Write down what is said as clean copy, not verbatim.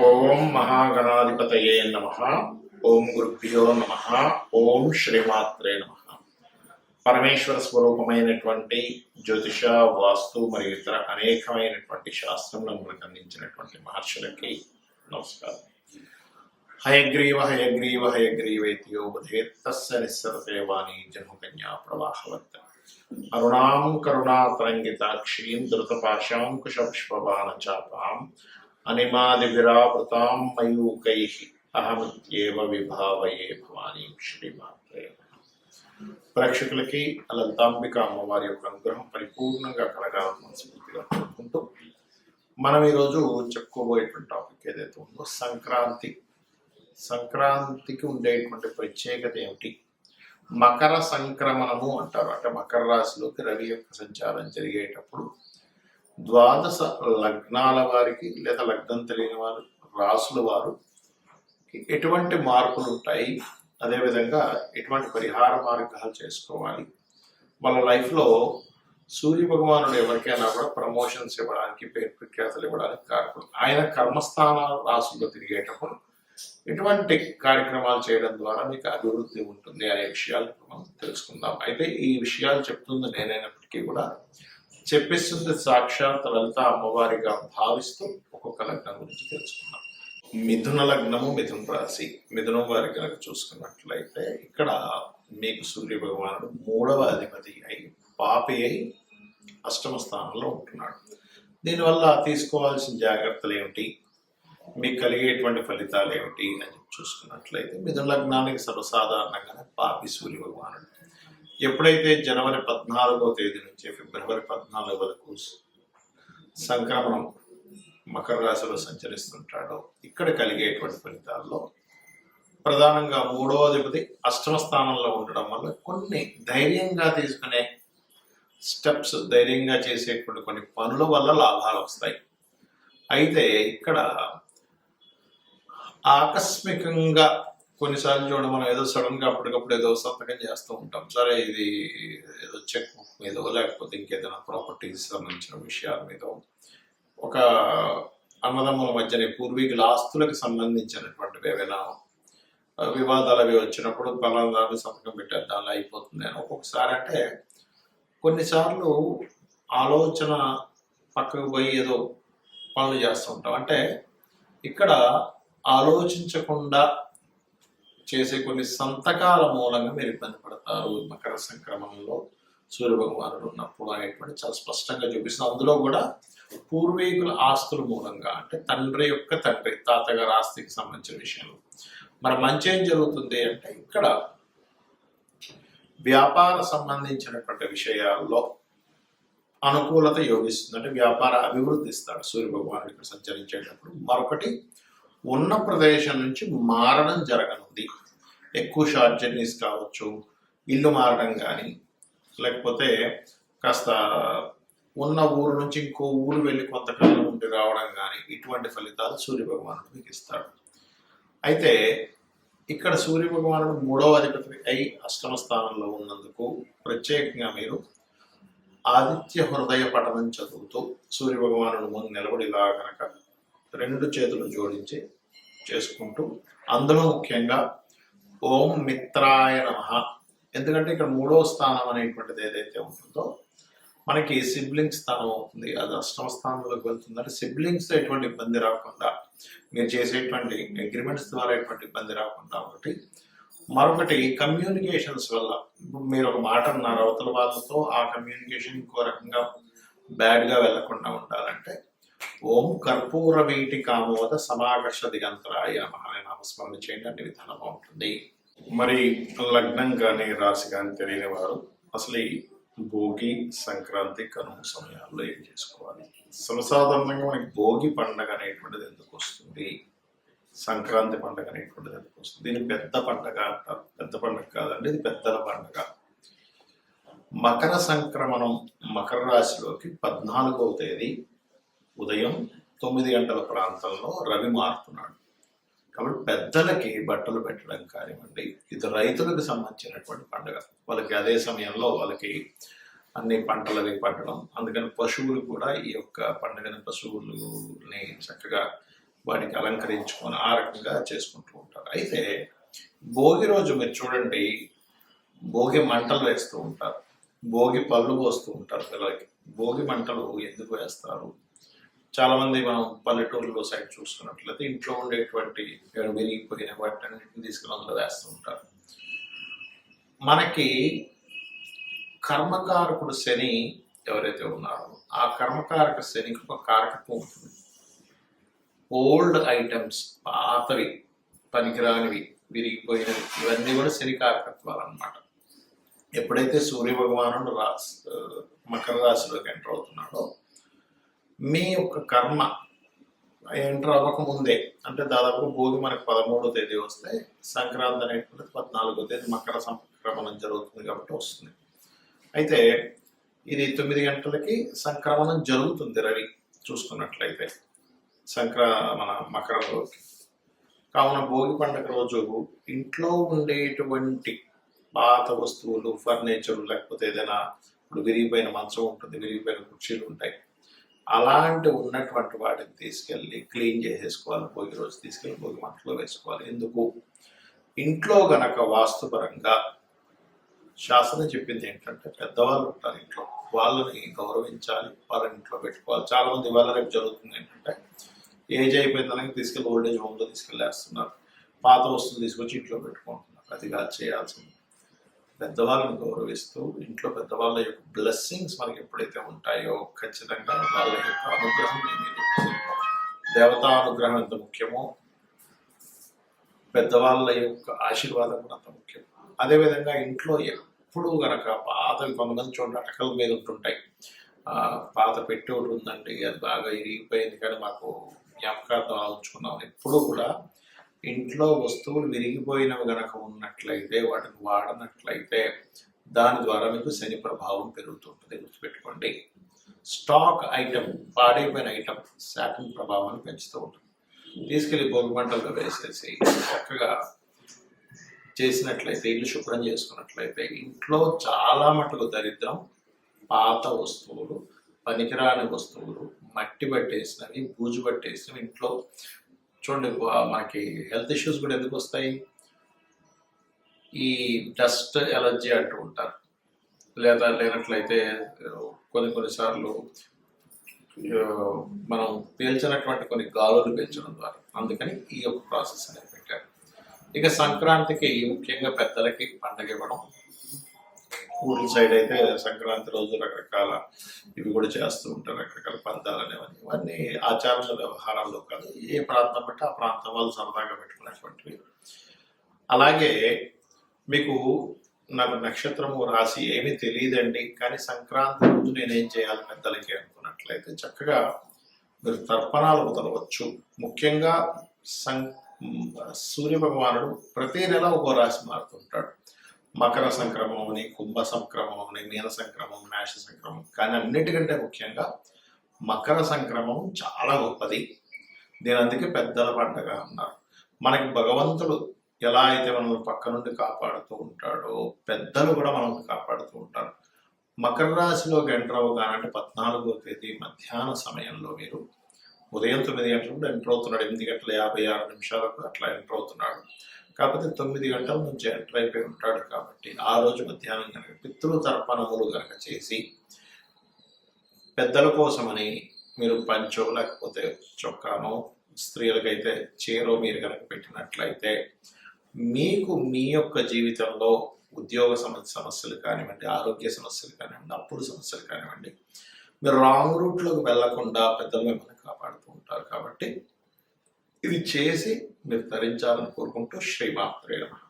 ఓం మహాగణాధిపతయే నమః. ఓం గురుభ్యో నమః. ఓం శ్రీమాత్రే నమః. పరమేశ్వర స్వరూపమైనటువంటి జ్యోతిష, వాస్తు మరియు ఇతర అనేకమైనటువంటి శాస్త్రములను మనకు అందించినటువంటి మహర్షులకి నమస్కారం. హయగ్రీవ హయగ్రీవ హయగ్రీవేతియో బధేత్తస్య నిస్సరతే వాణి జన్మకన్యా ప్రవాహవత్ అరుణాం కరుణాతరంగితాక్షీం ధృతపాశాంకుశపుష్పబాణచాపాం అనిమాదిభిరావృతాం మయూకైః అహమిత్యేవ విభావయే భవానీ శ్రీమాత్రే. ప్రేక్షకులకి లలితాంబిక అమ్మవారి యొక్క అనుగ్రహం పరిపూర్ణంగా కలగాలని మనస్ఫూర్తిగా కోరుకుంటూ మనం ఈరోజు చెప్పుకోబోయేటువంటి టాపిక్ ఏదైతే ఉందో సంక్రాంతికి ఉండేటువంటి ప్రత్యేకత ఏమిటి? మకర సంక్రమణము అంటారు. అంటే మకర రాశిలోకి రవి యొక్క సంచారం జరిగేటప్పుడు ద్వాదశ లగ్నాల వారికి లేదా లగ్నం తెలియని వారు, రాసుల వారు ఎటువంటి మార్పులు ఉంటాయి, అదేవిధంగా ఎటువంటి పరిహార మార్గాలు చేసుకోవాలి, వాళ్ళ లైఫ్లో సూర్య భగవానుడు ఎవరికైనా కూడా ప్రమోషన్స్ ఇవ్వడానికి, పేరు ప్రఖ్యాతలు ఇవ్వడానికి కారకుడు. ఆయన కర్మస్థాన రాసుల్లో తిరిగేటప్పుడు ఎటువంటి కార్యక్రమాలు చేయడం ద్వారా మీకు అభివృద్ధి ఉంటుంది అనే విషయాలు మనం తెలుసుకుందాం. అయితే ఈ విషయాలు చెప్తుంది నేనైనప్పటికీ కూడా చెప్పిస్తుంది సాక్షాత్ లలిత అమ్మవారిగా భావిస్తూ ఒక్కొక్క లగ్నం గురించి తెలుసుకున్నాం. మిథున లగ్నము, మిథున రాశి. మిథునం వారి కనుక చూసుకున్నట్లయితే ఇక్కడ మీకు సూర్య భగవానుడు 3వ అధిపతి అయి పాపి అయి అష్టమ స్థానంలో ఉంటున్నాడు. దీనివల్ల తీసుకోవాల్సిన జాగ్రత్తలు ఏమిటి, మీకు కలిగేటువంటి ఫలితాలు ఏమిటి అని చూసుకున్నట్లయితే మిథున లగ్నానికి సర్వసాధారణంగానే పాపి సూర్య భగవానుడు ఎప్పుడైతే జనవరి 14వ తేదీ నుంచి ఫిబ్రవరి 14 వరకు సంక్రమణం మకర రాశిలో సంచరిస్తుంటాడో ఇక్కడ కలిగేటువంటి ఫలితాల్లో ప్రధానంగా 3వ అధిపతి అష్టమ స్థానంలో ఉండడం వల్ల కొన్ని ధైర్యంగా తీసుకునే స్టెప్స్, ధైర్యంగా చేసేటువంటి కొన్ని పనుల వల్ల లాభాలు వస్తాయి. అయితే ఇక్కడ ఆకస్మికంగా కొన్నిసార్లు చూడండి, మనం ఏదో సడన్ గా అప్పటికప్పుడు ఏదో సంతకం చేస్తూ ఉంటాం. సరే ఇది ఏదో చెక్ బుక్ మీద లేకపోతే ఇంకేదైనా ప్రాపర్టీస్ సంబంధించిన విషయాల మీద, ఒక అన్నదమ్ముల మధ్యనే పూర్వీకుల ఆస్తులకు సంబంధించినటువంటివి ఏవైనా వివాదాలు అవి వచ్చినప్పుడు బలాన్ని సంతకం పెట్టేద్దాం అయిపోతుంది అని ఒక్కొక్కసారి. అంటే కొన్నిసార్లు ఆలోచన పక్కకు పోయి ఏదో పనులు చేస్తూ ఉంటాం. అంటే ఇక్కడ ఆలోచించకుండా చేసే కొన్ని సంతకాల మూలంగా మీరు ఇబ్బంది పడతారు మకర సంక్రమణంలో సూర్య భగవానుడు ఉన్నప్పుడు అనేటువంటి చాలా స్పష్టంగా చూపిస్తుంది. అందులో కూడా పూర్వీకుల ఆస్తుల మూలంగా, అంటే తండ్రి యొక్క తండ్రి, తాతగారి ఆస్తికి సంబంధించిన విషయంలో మరి మంచి ఏం జరుగుతుంది అంటే ఇక్కడ వ్యాపార సంబంధించినటువంటి విషయాల్లో అనుకూలత యోగిస్తుంది. అంటే వ్యాపార అభివృద్ధి ఇస్తాడు సూర్య భగవానుడు ఇక్కడ సంచరించేటప్పుడు. మరొకటి, ఉన్న ప్రదేశం నుంచి మారడం జరగనుంది. ఎక్కువ షార్ట్ జర్నీస్ కావచ్చు, ఇల్లు మారడం కానీ, లేకపోతే కాస్త ఉన్న ఊరు నుంచి ఇంకో ఊరు వెళ్ళి కొంతకాలం ఉండి రావడం కానీ, ఇటువంటి ఫలితాలు సూర్య భగవానుడు మీకు ఇస్తాడు. అయితే ఇక్కడ సూర్య భగవానుడు 3వ అధిపతి అయి అష్టమ స్థానంలో ఉన్నందుకు ప్రత్యేకంగా మీరు ఆదిత్య హృదయ పఠనం చదువుతూ సూర్య భగవానుడు ముందు నిలబడి ఇలా కనుక 2 చేతులు జోడించి చేసుకుంటూ, అందులో ముఖ్యంగా ఓం మిత్రాయ నమః. ఎందుకంటే ఇక్కడ 3వ స్థానం అనేటువంటిది ఏదైతే ఉంటుందో మనకి సిబ్లింగ్స్ స్థానం అవుతుంది, అది అష్టమ స్థానంలోకి వెళ్తుంది. అంటే సిబ్లింగ్స్ ఎటువంటి ఇబ్బంది రాకుండా, మీరు చేసేటువంటి అగ్రిమెంట్స్ ద్వారా ఎటువంటి ఇబ్బంది రాకుండా ఒకటి. మరొకటి, కమ్యూనికేషన్స్ వల్ల ఇప్పుడు మీరు ఒక మాట అన్నారు అవతల వాళ్ళతో, ఆ కమ్యూనికేషన్ ఇంకో రకంగా బ్యాడ్గా వెళ్లకుండా ఉండాలంటే ఓం కర్పూర వీటి కామోద సమాకర్ష దిగంతరాయ మహాయ నామస్మరణ చేయండి. అన్ని విధానంగా ఉంటుంది. మరి లగ్నం కానీ రాశి కానీ తెలియని వారు అసలు ఈ భోగి, సంక్రాంతి, కనుమ సమయాల్లో ఏం చేసుకోవాలి? సర్వసాధారణంగా మనకి భోగి పండగ అనేటువంటిది ఎందుకు వస్తుంది, సంక్రాంతి పండగ అనేటువంటిది ఎందుకు వస్తుంది? దీన్ని పెద్ద పండగ అంటారు. పెద్ద పండగ కాదండి, ఇది పెద్దల పండగ. మకర సంక్రమణం మకర రాశిలోకి 14వ తేదీ ఉదయం 9 గంటల ప్రాంతంలో రవి మారుతున్నాడు. కాబట్టి పెద్దలకి బట్టలు పెట్టడం కానివ్వండి, ఇది రైతులకు సంబంధించినటువంటి పండుగ. వాళ్ళకి అదే సమయంలో వాళ్ళకి అన్ని పంటలవి పండడం, అందుకని పశువులు కూడా ఈ యొక్క పండుగని, పశువులని చక్కగా వాటికి అలంకరించుకొని ఆ రకంగా చేసుకుంటూ ఉంటారు. అయితే భోగి రోజు మీరు చూడండి, భోగి మంటలు వేస్తూ ఉంటారు, భోగి పళ్ళు పోస్తూ ఉంటారు పిల్లలకి. భోగి మంటలు ఎందుకు వేస్తారు? చాలా మంది మనం పల్లెటూరులో సైడ్ చూసుకున్నట్లయితే ఇంట్లో ఉండేటువంటి విరిగిపోయిన వాటిని తీసుకుని అందులో వేస్తూ ఉంటారు. మనకి కర్మకారకుడు శని ఎవరైతే ఉన్నారో ఆ కర్మకారక శనికి ఒక కారకత్వం ఉంటుంది. ఓల్డ్ ఐటమ్స్, పాతవి, పనికిరానివి, విరిగిపోయినవి, ఇవన్నీ కూడా శని కారకత్వాలు అన్నమాట. ఎప్పుడైతే సూర్య భగవానుడు మకర రాశిలోకి ఎంటర్ అవుతున్నాడో మీ యొక్క కర్మ ఎంటర్ అవ్వకముందే, అంటే దాదాపు భోగి మనకు 13వ తేదీ వస్తే సంక్రాంతి అనేటువంటిది 14వ తేదీ మకర సంక్రమణం జరుగుతుంది కాబట్టి వస్తుంది. అయితే ఇది 9 గంటలకి సంక్రమణం జరుగుతుంది రవి చూసుకున్నట్లయితే మన మకరంలోకి. కావున భోగి పండుగ రోజు ఇంట్లో ఉండేటువంటి పాత వస్తువులు, ఫర్నిచర్, లేకపోతే ఏదైనా ఇప్పుడు విరిగిపోయిన మంచం ఉంటుంది, విరిగిపోయిన కుర్చీలు ఉంటాయి, అలాంటి ఉన్నటువంటి వాటిని తీసుకెళ్ళి క్లీన్ చేసేసుకోవాలి. భోగి రోజు తీసుకెళ్ళి భోగి మంటలో వేసుకోవాలి. ఎందుకు? ఇంట్లో గనక వాస్తుపరంగా శాస్త్రం చెప్పింది ఏంటంటే పెద్దవాళ్ళు ఉంటారు ఇంట్లో, వాళ్ళని గౌరవించాలి, వాళ్ళని ఇంట్లో పెట్టుకోవాలి. చాలా మంది వాళ్ళ రేపు జరుగుతుంది ఏంటంటే ఏజ్ అయిపోయిందని తీసుకెళ్ళి ఓల్డేజ్ హోమ్లో తీసుకెళ్ళేస్తున్నారు, పాత వస్తువులు తీసుకొచ్చి ఇంట్లో పెట్టుకుంటున్నారు. అది కాదు చేయాల్సింది. పెద్దవాళ్ళని గౌరవిస్తూ ఇంట్లో పెద్దవాళ్ళ యొక్క బ్లెస్సింగ్స్ మనకి ఎప్పుడైతే ఉంటాయో ఖచ్చితంగా వాళ్ళ యొక్క అనుగ్రహం, దేవతా అనుగ్రహం ఎంత ముఖ్యమో పెద్దవాళ్ళ యొక్క ఆశీర్వాదం కూడా అంత ముఖ్యం. అదేవిధంగా ఇంట్లో ఎప్పుడు గనక పాతవి, కొంతమంది చూడండి అటకల మీద ఉంటుంటాయి, పాత పెట్టి ఒకటి ఉందండి, అది బాగా ఇరిగిపోయింది కానీ మాకు జ్ఞాపకార్థం ఉంచుకున్నాం. ఎప్పుడు కూడా ఇంట్లో వస్తువులు విరిగిపోయినవి గనక ఉన్నట్లయితే, వాటిని వాడనట్లయితే దాని ద్వారా మీకు శని ప్రభావం పెరుగుతుంటుంది. గుర్తుపెట్టుకోండి. స్టాక్ ఐటమ్, పాడైపోయిన ఐటమ్ శాతం ప్రభావాన్ని పెంచుతూ ఉంటుంది. తీసుకెళ్లి భోగి మంటల్లో వేసేసి చక్కగా చేసినట్లయితే, ఇల్లు శుభ్రం చేసుకున్నట్లయితే ఇంట్లో చాలా మటుకు దరిద్రం, పాత వస్తువులు, పనికిరాని వస్తువులు, మట్టి పట్టేసినవి, బూజు పట్టేసినవి ఇంట్లో చూడండి. మనకి హెల్త్ ఇష్యూస్ కూడా ఎందుకు వస్తాయి? ఈ డస్ట్ ఎలర్జీ అంటూ ఉంటారు, లేదా లేనట్లయితే కొన్నిసార్లు మనం పీల్చినటువంటి కొన్ని గాలులు పీల్చడం ద్వారా. అందుకని ఈ యొక్క ప్రాసెస్ అనేది పెట్టారు. ఇక సంక్రాంతికి ముఖ్యంగా పెద్దలకి పండగ ఇవ్వడం. ఊర్ల సైడ్ అయితే సంక్రాంతి రోజు రకరకాల ఇవి కూడా చేస్తూ ఉంటారు, రకరకాల పందాలు అనేవన్నీ. ఇవన్నీ ఆచారాల వ్యవహారాల్లో కాదు, ఏ ప్రాంతం బట్టి ఆ ప్రాంతం వాళ్ళు సరదాగా పెట్టుకునేటువంటివి. అలాగే మీకు నాకు నక్షత్రము రాశి ఏమీ తెలియదండి, కానీ సంక్రాంతి రోజు నేనేం చేయాలి పెద్దలకి అనుకున్నట్లయితే చక్కగా మీరు తర్పణాలు వదలవచ్చు. ముఖ్యంగా సూర్య భగవానుడు ప్రతి నెల ఒక్కో రాశి మారుతుంటాడు. మకర సంక్రమం అని, కుంభ సంక్రమం అని, మీన సంక్రమం, మేష సంక్రమం. కానీ అన్నిటికంటే ముఖ్యంగా మకర సంక్రమం చాలా గొప్పది. దీని అందుకే పెద్దల పండగ అన్నారు. మనకి భగవంతుడు ఎలా అయితే మనల్ని పక్క నుండి కాపాడుతూ ఉంటాడో పెద్దలు కూడా మనల్ని కాపాడుతూ ఉంటారు. మకర రాశిలోకి ఎంటర్ అవగానంటే 14వ తేదీ మధ్యాహ్న సమయంలో మీరు ఉదయం 9 గంటలకు ఎంటర్ అవుతున్నాడు, 8:56 అట్లా ఎంటర్ అవుతున్నాడు. కాకపోతే 9 గంటల నుంచి ఎంటర్ అయిపోయి ఉంటాడు కాబట్టి ఆ రోజు మధ్యాహ్నం కనుక పితృ తర్పణములు కనుక చేసి పెద్దల కోసమని మీరు పంచో లేకపోతే చొక్కానో, స్త్రీలకైతే చీరో మీరు కనుక పెట్టినట్లయితే మీకు మీ యొక్క జీవితంలో ఉద్యోగ సమస్యలు కానివ్వండి, ఆరోగ్య సమస్యలు కానివ్వండి, అప్పుల సమస్యలు కానివ్వండి, మీరు రాంగ్ రూట్లోకి వెళ్లకుండా పెద్దలు మిమ్మల్ని కాపాడుతూ ఉంటారు. కాబట్టి ఇది చేసి మీరు ధరించాలని కోరుకుంటూ శ్రీమాత్రే నమః.